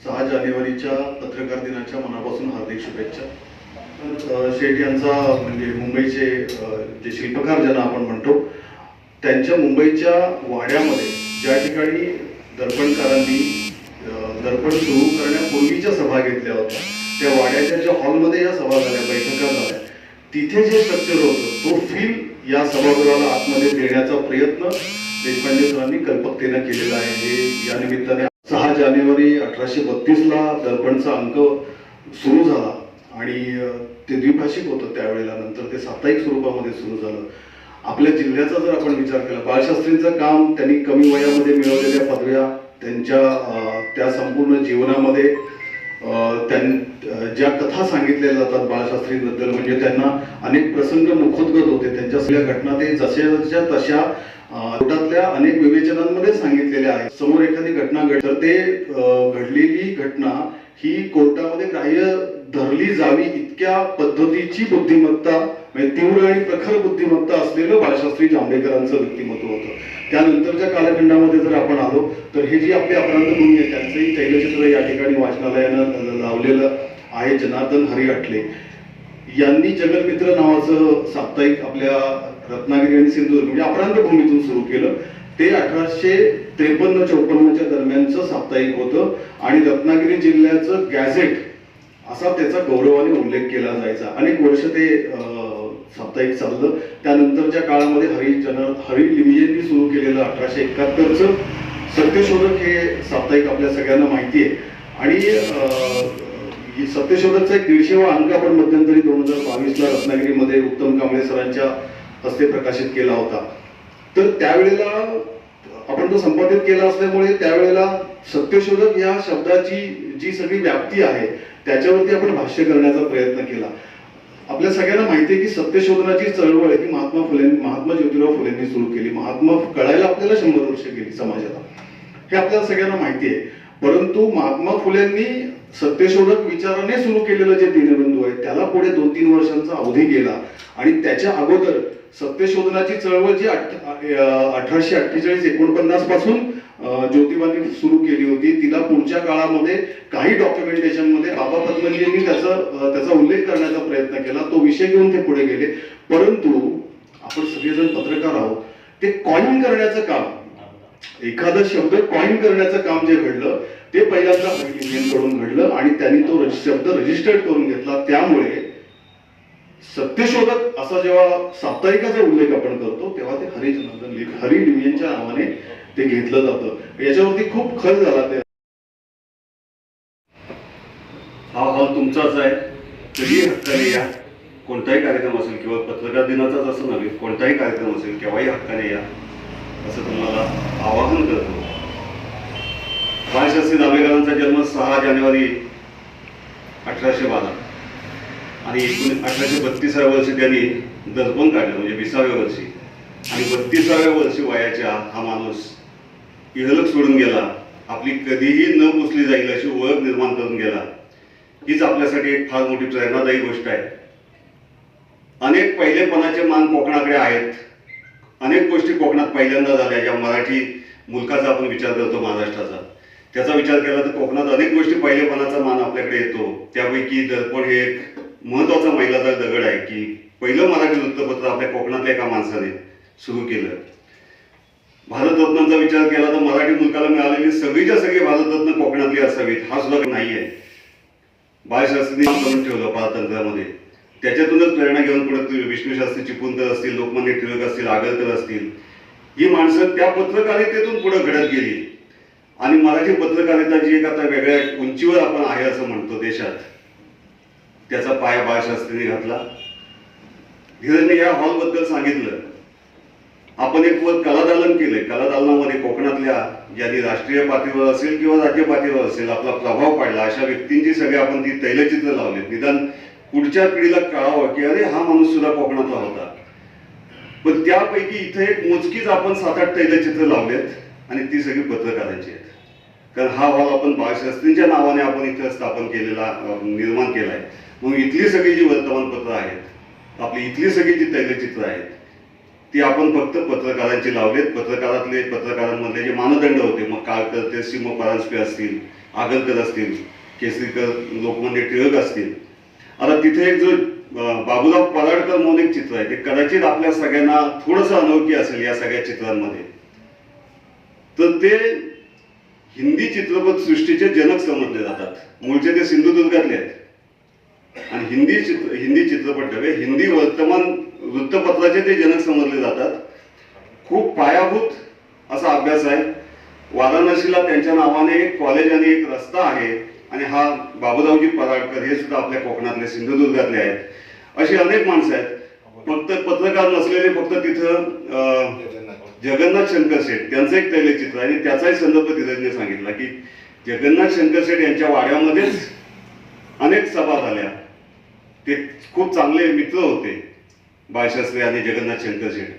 6 जानेवारीच्या पत्रकार दिनाच्या मनापासून हार्दिक शुभेच्छा. शेठ यांचा म्हणजे मुंबईचे जे शिल्पकार ज्यांना आपण म्हणतो त्यांच्या मुंबईच्या वाड्यामध्ये ज्या ठिकाणी दर्पणकारांनी दर्पण सुरू करण्यापूर्वीच्या सभा घेतल्या होत्या त्या वाड्याच्या ज्या हॉलमध्ये या सभा झाल्या, बैठका झाल्या, तिथे जे स्ट्रक्चर होतं तो फील या सभागृहाला आतमध्ये देण्याचा प्रयत्न देशपांडे सरांनी कल्पकतेने केलेला आहे. हे या निमित्ताने 6 जानेवारी 1832 ला दर्पणचा अंक सुरू झाला आणि ते द्विभाषिक होतं त्यावेळेला. नंतर ते साप्ताहिक स्वरूपामध्ये सुरू झालं. आपल्या जिल्ह्याचा जर आपण विचार केला, बाळशास्त्रींचं काम त्यांनी कमी वयामध्ये मिळवलेल्या पदव्या, त्यांच्या त्या संपूर्ण जीवनामध्ये ज्या कथा सांगितल्या जातात बाळशास्त्रींबद्दल, म्हणजे त्यांना अनेक प्रसंग मुखोद्गत होते. त्यांच्या सगळ्या घटना ते जशाच्या तशा कोर्टातल्या अनेक विवेचनांमध्ये सांगितलेल्या आहेत. समोर एखादी घटना घडली तर ते घडलेली घटना ही कोर्टामध्ये ग्राह्य धरली जावी इतक्या पद्धतीची बुद्धिमत्ता, म्हणजे तीव्र आणि प्रखर बुद्धिमत्ता असलेलं बाळशास्त्री जांभेकरांचं व्यक्तिमत्व होतं. त्यानंतरच्या कालखंडामध्ये जर आपण आलो तर हे जी आपली अपरांत भूमी आहे त्यांचंही तैलचित्र या ठिकाणी वाचनालयानं लावलेलं आहे. जनार्दन हरी अटले यांनी जगन्मित्र नावाचं साप्ताहिक आपल्या रत्नागिरी आणि सिंधुदुर्ग म्हणजे अपरांत भूमीतून सुरू केलं. ते 1853-54 दरम्यानचं साप्ताहिक होतं आणि रत्नागिरी जिल्ह्याचं गॅझेट असा त्याचा गौरवाने उल्लेख केला जायचा. अनेक वर्ष ते साप्ताहिक चाललं. त्यानंतरच्या काळामध्ये हरी लिमियेंनी सुरू केलेलं 1871चं सत्यशोधक हे साप्ताहिक आपल्या सगळ्यांना माहिती आहे. आणि सत्यशोधकचा एक 150वा अंक आपण मध्यंतरी 2022 ला रत्नागिरीमध्ये उत्तम कांबळे सरांच्या हस्ते प्रकाशित केला होता. तर त्यावेळेला आपण तो संपादित केला असल्यामुळे त्यावेळेला सत्यशोधक या शब्दाची जी सगळी व्याप्ती आहे त्याच्यावरती आपण भाष्य करण्याचा प्रयत्न केला. आपल्या सगळ्यांना माहिती आहे की सत्यशोधनाची चळवळ ही महात्मा ज्योतिराव फुलेंनी सुरू केली. महात्मा कळायला आपल्याला 100 वर्ष गेली समाजाला, हे आपल्याला सगळ्यांना माहिती आहे. परंतु महात्मा फुलेंनी सत्यशोधक विचाराने सुरू केलेलं जे दीनबंधू आहे त्याला पुढे 2-3 वर्षांचा अवधी गेला. आणि त्याच्या अगोदर सत्यशोधनाची चळवळ जी 1848-49 पासून ज्योतिबांनी सुरू केली होती, तिला पुढच्या काळामध्ये काही डॉक्युमेंटेशन मध्ये बाबा पद्मजींनी त्याचा उल्लेख करण्याचा प्रयत्न केला. तो विषय घेऊन ते पुढे गेले. परंतु आपण सगळेजण पत्रकार आहोत, ते कॉइन करण्याचं काम, एखादा शब्द कॉइन करण्याचं काम जे घडलं ते पहिल्यांदा हरिलिंगेंकडून घडलं आणि त्यांनी तो शब्द रजिस्टर्ड करून घेतला. त्यामुळे सत्यशोधक असा जेव्हा साप्ताहिकाचा उल्लेख आपण करतो तेव्हा ते हरी लिमियेंच्या नावाने ते घेतलं जातं. याच्यावरती खूप खर्च झाला. ते हा हॉल तुमचाच आहे, कधी हक्काने या. कोणताही कार्यक्रम असेल किंवा पत्रकार दिनाचाच असं नव्हे, कोणताही कार्यक्रम असेल केव्हाही हक्काने या असं तुम्हाला आवाहन करतो. बाळशास्त्री जांभेकरांचा जन्म 6 जानेवारी 1812 आणि 1832व्या वर्षी त्यांनी दर्पण काढलं, म्हणजे 20व्या वर्षी. आणि 32व्या वर्षी वयाच्या हा माणूस इहलोक सोडून गेला. आपली कधीही न पुसली जाईल अशी ओळख निर्माण करून गेला. हीच आपल्यासाठी एक फार मोठी प्रेरणादायी गोष्ट आहे. अनेक पहिलेपणाचे मान कोकणाकडे आहेत. अनेक गोष्टी कोकणात पहिल्यांदा झाल्या. ज्या मराठी मुलकाचा आपण विचार करतो, महाराष्ट्राचा, त्याचा विचार केला तर कोकणात अनेक गोष्टी पहिलेपणाचा मान आपल्याकडे येतो. त्यापैकी दर्पण हे एक महत्वाचा मैलाचा दगड आहे की पहिलं मराठी वृत्तपत्र आपल्या कोकणातल्या एका माणसाने सुरू केलं. भारतरत्नांचा विचार केला तर मराठी मुलकाला मिळालेली सगळीच्या सगळी भारतरत्न कोकणातली असावीत, हा सुद्धा नाही आहे. बाळशास्त्रींनी करून ठेवलं पारतंत्र्यामध्ये. त्याच्यातूनच प्रेरणा घेऊन पुढे विष्णूशास्त्री चिपळूणकर असतील, लोकमान्य टिळक असतील, आगरकर असतील, ही माणसं त्या पत्रकारितेतून पुढे घडत गेली. आणि मराठी पत्रकारिता जी एक आता वेगळ्या उंचीवर आपण आहे असं म्हणतो देशात, त्याचा पाया बाळशास्त्रींनी घातला. धीरजने या हॉलबद्दल सांगितलं. आपण एक वर कलादालन केलंय. कलादालनामध्ये कोकणातल्या ज्यांनी राष्ट्रीय पातळीवर असेल किंवा राज्य पातळीवर असेल आपला प्रभाव पाडला अशा व्यक्तींची सगळे आपण ती तैलचित्र लावलेत. निदान पुढच्या पिढीला कळावं की अरे हा माणूस सुद्धा कोकणातला होता. पण त्यापैकी इथे एक मोजकीच आपण 7-8 तैलचित्र लावलेत आणि ती सगळी पत्रकारांची आहेत. कारण हा हॉल आपण बाळशास्त्रींच्या नावाने आपण इथे स्थापन केलेला, निर्माण केलाय. मग इथली सगळी जी वर्तमानपत्र आहेत, आपली इथली सगळी जी तैलचित्र आहेत ती आपण फक्त पत्रकारांची लावलेत. पत्रकारांमधले जे मानदंड होते, मग काळकर ते सिंह परांजपे असतील आगरकर असतील, केसरीकर लोकमान्य टिळक असतील. आता तिथे एक जो बाबूराव पराडकर म्हणून एक चित्र आहे, ते कदाचित आपल्या सगळ्यांना थोडंसं अनोळखी असेल या सगळ्या चित्रांमध्ये. तर ते हिंदी चित्रपट सृष्टीचे जनक समजले जातात. मूळचे ते सिंधुदुर्गातले आहेत आणि हिंदी चित्रपट नव्हे, हिंदी वर्तमान वृत्तपत्राचे ते जनक समजले जातात. खूप पायाभूत असा अभ्यास आहे. वाराणसीला त्यांच्या नावाने एक कॉलेज आणि एक रस्ता आहे आणि हा बाबूरावजी पराडकर हे सुद्धा आपल्या कोकणातले सिंधुदुर्गातले आहेत. अशी अनेक माणसं आहेत. फक्त पत्रकार नसलेले फक्त तिथं जगन्नाथ शंकर शेठ त्यांचं एक तैलचित्र आहे आणि त्याचाही संदर्भ धीरजने सांगितला की जगन्नाथ शंकर शेठ यांच्या वाड्यामध्येच अनेक सभा झाल्या. ते खूप चांगले मित्र होते, बाळशास्त्री आणि जगन्नाथ शंकर शेठ,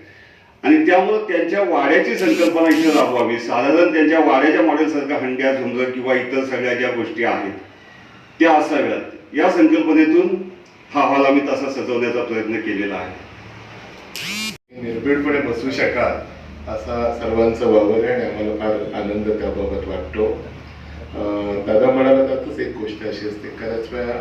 आणि त्यामुळे त्यांच्या वाड्याची संकल्पना इथे राबवावी. साधारण त्यांच्या वाड्याच्या मॉडेलसारखा हंड्या, झुंबर किंवा इतर सगळ्या ज्या गोष्टी आहेत त्या असाव्यात, या संकल्पनेतून हा हॉल आम्ही तसा सजवण्याचा प्रयत्न केलेला आहे. निर्भीडपणे बसू शकाल असा सर्वांचं वावर आहे आणि आम्हाला फार आनंद त्याबाबत वाटतो. दादा म्हणाला त्यातच एक गोष्ट अशी असते, बऱ्याच वेळा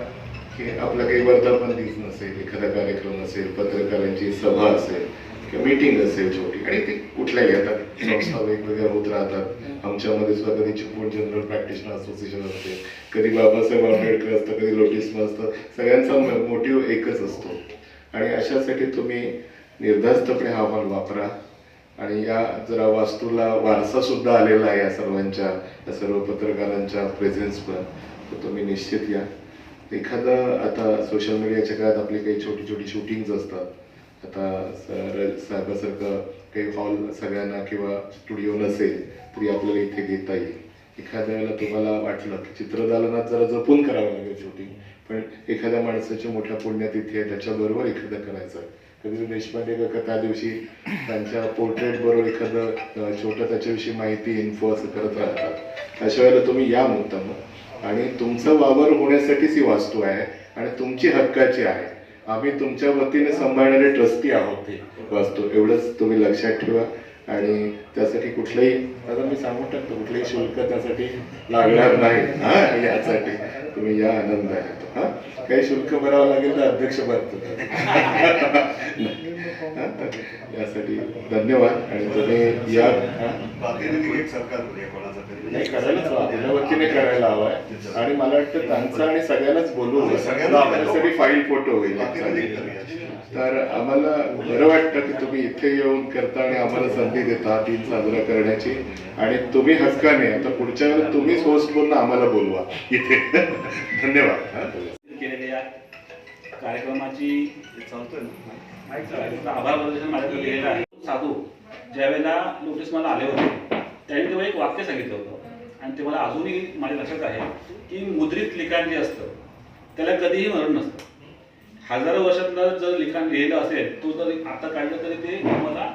की आपलं काही वर्धापन दिस नसेल, एखादा कार्यक्रम असेल, पत्रकारांची सभा असेल किंवा मीटिंग असेल छोटी, आणि ती कुठल्याही आता संस्था वेगवेगळ्या होत राहतात. आमच्यामध्ये सुद्धा कधी चिपळूण जनरल प्रॅक्टिशनर असोसिएशन असते, कधी बाबासाहेब आंबेडकर असतं, कधी लोटिसम असतं. सगळ्यांचा मोटिव्ह एकच असतो आणि अशासाठी तुम्ही निर्धास्तपणे हा हॉल वापरा. आणि या जरा वास्तूला वारसा सुद्धा आलेला आहे या सर्वांच्या, या सर्व पत्रकारांच्या प्रेझेन्सवर, तर तुम्ही निश्चित या. एखादं आता सोशल मीडियाच्या काळात आपली काही छोटी छोटी शूटिंग्स असतात. आता साहेबासारखं काही हॉल सगळ्यांना किंवा स्टुडिओ नसेल तरी आपल्याला इथे घेता येईल. एखाद्या वेळेला तुम्हाला वाटलं की चित्रदालनात जरा जपून करावं लागेल शूटिंग, पण एखाद्या माणसाच्या मोठ्या पुण्यतिथी आहे त्याच्याबरोबर एखादं करायचं. कधी देशपांडे काका त्या दिवशी त्यांच्या पोर्ट्रेट बरोबर एखादं छोटं त्याच्याविषयी माहिती, इन्फो असं करत राहतात. अशा वेळेला तुम्ही या मुद्दाम, आणि तुमचं वावर होण्यासाठीच ही वास्तू आहे आणि तुमची हक्काची आहे. आम्ही तुमच्या वतीने सांभाळणारे ट्रस्टी आहोत ती वास्तू, एवढंच तुम्ही लक्षात ठेवा. आणि त्यासाठी कुठलंही, आता मी सांगून टाकतो, कुठलंही शुल्क त्यासाठी लागणार नाही. हा, यासाठी तुम्ही या, आनंद आहे. हा, काही शुल्क भरावं लागेल तर अध्यक्ष भरतो. यासाठी धन्यवाद आणि तुम्ही या. नाही, करायलाच हवं, आपल्या वतीने करायला हवाय. आणि मला वाटतं त्यांचा आणि सगळ्यांनाच बोलवून आपल्यासाठी फाईल फोटो होईल. तर आम्हाला बरं वाटतं की तुम्ही इथे येऊन करता आणि आम्हाला संधी देता दिन साजरा करण्याची. आणि तुम्ही हक्काने आता पुढच्या वेळेला तुम्हीच होस्ट म्हणून आम्हाला बोलवा इथे. धन्यवाद. केलेल्या कार्यक्रमाची आभार प्रदर्शन माझ्याकडे लिहिलेलं आहे. साधू ज्यावेळेला नोटीस मला आले होते त्यांनी तेव्हा एक वाक्य सांगितलं होतं आणि ते मला अजूनही माझ्या लक्षात आहे की मुद्रित लिखाण जे असतं त्याला कधीही मरण नसतं. हजारो वर्षातलं जर लिखाण लिहिलं असेल तो जर आता काढलं तरी ते मला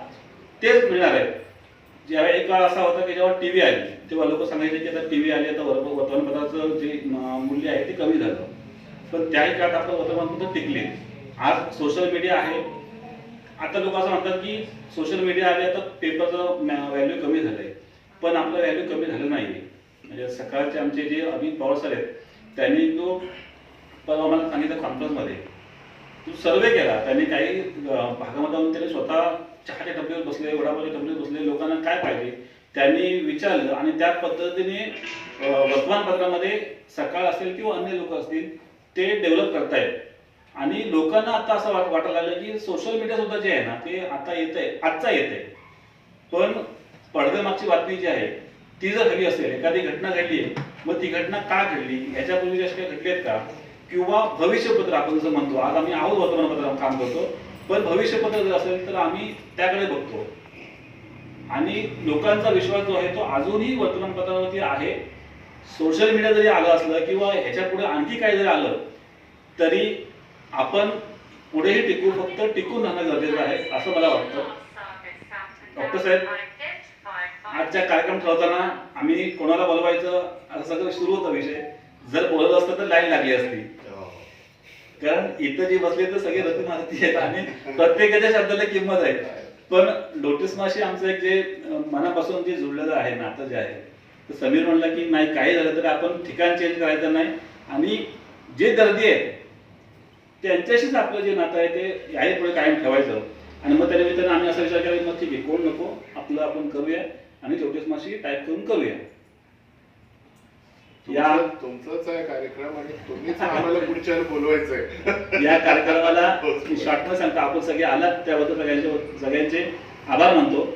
तेच मिळणार आहे. ज्यावेळी एक काळ असा होता की जेव्हा टी व्ही आली तेव्हा लोक सांगायचे की आता टी व्ही आली, आता वर्तमानपत्राचं जे मूल्य आहे ते कमी झालं. पण त्याही काळात आपलं वर्तमानपत्र टिकले. आज सोशल मीडिया आहे. आता लोक असं म्हणतात की सोशल मीडिया आले तर पेपरचं व्हॅल्यू कमी झालं आहे, पण आपलं व्हॅल्यू कमी झालं नाही आहे. म्हणजे सकाळचे आमचे जे अमित पवार सर आहेत त्यांनी तो परवा मला सांगितलं कॉन्फरन्समध्ये, तो सर्वे केला. त्यांनी काही भागामध्ये त्यांनी स्वतः चहाच्या टपरीवर बसले, वडापावच्या टपरीवर बसले, लोकांना काय पाहिजे त्यांनी विचारलं आणि त्या पद्धतीने वर्तमानपत्रामध्ये सकाळ असेल किंवा अन्य लोक असतील ते डेव्हलप करतायत. आणि लोकांना आता असं वाटायला लागलं की सोशल मीडिया सुद्धा जे आहे ना ते आता येतंय, आजचा येतंय, पण पडद्यामागची बातमी जी आहे ती जर हवी असेल, एखादी घटना घडली मग ती घटना का घडली, याच्यापूर्वी अशा काही घडलेत का, किंवा भविष्यपत्र आपण जसं म्हणतो, आज आम्ही आहोत वर्तमानपत्रावर काम करतो, पण भविष्यपत्र जर असेल तर आम्ही त्याकडे बघतो. आणि लोकांचा विश्वास जो आहे तो अजूनही वर्तमानपत्रावरती आहे. सोशल मीडिया जरी आलं असलं किंवा ह्याच्या पुढे आणखी काय जरी आलं तरी आपण पुढेही टिकू, फक्त टिकून राहणं गरजेचं आहे असं मला वाटतं. डॉक्टर साहेब, आजच्या कार्यक्रम ठरवताना आम्ही कोणाला बोलवायचं असं सगळं सुरू होता विषय. जर बोलत असतं तर लाईन लागली असती, कारण इथं जे बसले तर सगळे रती मारती आहेत आणि प्रत्येकाच्या शब्दाला किंमत आहे. पण लोटिसमाशी आमचं एक जे मनापासून जे जुळलेलं आहे नातं जे आहे तर समीर म्हणला की नाही काही झालं तर आपण ठिकाण चेंज करायचं नाही आणि जे दर्दी आहेत त्यांच्याशीच आपलं जे नातं आहे ते याही पुढे कायम ठेवायचं. आणि मग त्या निमित्तानं आम्ही असा विचार केला की मग ठीक आहे कोण नको आपलं आपण करूया आणि ज्योतिषमाशी टाईप करून करूया. तुमचाच आहे कार्यक्रम आणि तुम्हीच आम्हाला पुढच्या बोलवायचंय. या कार्यक्रमाला मी शॉर्टमध्ये सांगतो, आपण सगळे आलात त्याबद्दल सगळ्यांचे आभार मानतो.